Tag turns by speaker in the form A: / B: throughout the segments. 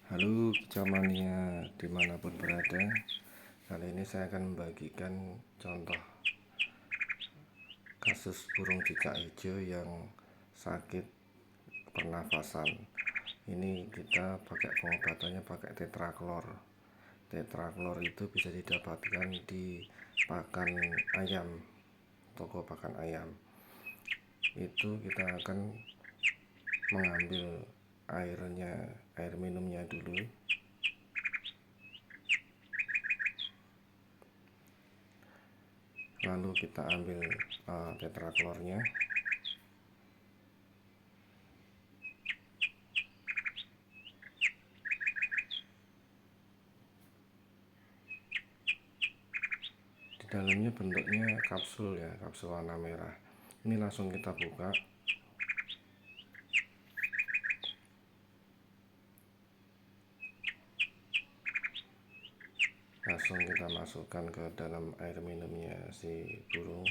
A: Halo kicauania dimanapun berada. Kali ini saya akan membagikan contoh kasus burung cicak hijau yang sakit pernafasan. Ini kita pakai pengobatannya pakai tetraklor. Tetraklor itu bisa didapatkan di pakan ayam, toko pakan ayam. Itu kita akan mengambil air minumnya dulu. Lalu kita ambil tetraklornya. Di dalamnya bentuknya kapsul ya, kapsul warna merah. Ini langsung kita buka. Langsung kita masukkan ke dalam air minumnya si burung.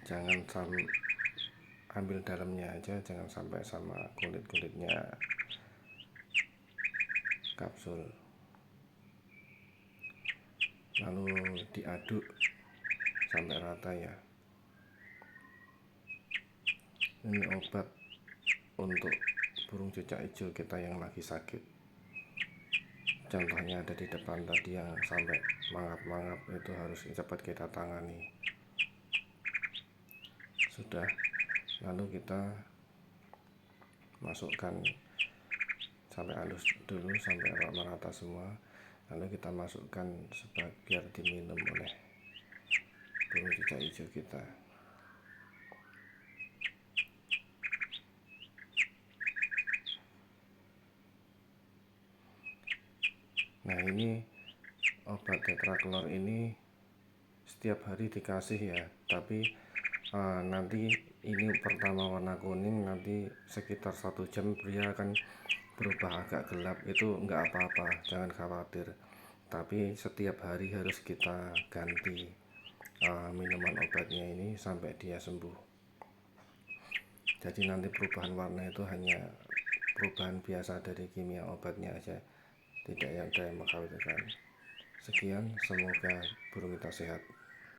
A: Jangan ambil dalamnya aja, jangan sampai sama kulit-kulitnya kapsul. Lalu diaduk sampai rata ya. Ini obat untuk burung cicak hijau kita yang lagi sakit. Contohnya ada di depan tadi yang sampai mangap-mangap, itu harus cepat kita tangani. Sudah, lalu kita masukkan sampai halus dulu, sampai merata semua. Lalu kita masukkan biar diminum oleh burung cicak hijau kita. Nah, ini obat tetraklor ini setiap hari dikasih ya, tapi nanti ini pertama warna kuning, nanti sekitar 1 jam dia akan berubah agak gelap. Itu enggak apa-apa, jangan khawatir, tapi setiap hari harus kita ganti minuman obatnya ini sampai dia sembuh. Jadi nanti perubahan warna itu hanya perubahan biasa dari kimia obatnya aja, tidak ada yang mengkhawatirkan. Sekian, semoga burung kita sehat.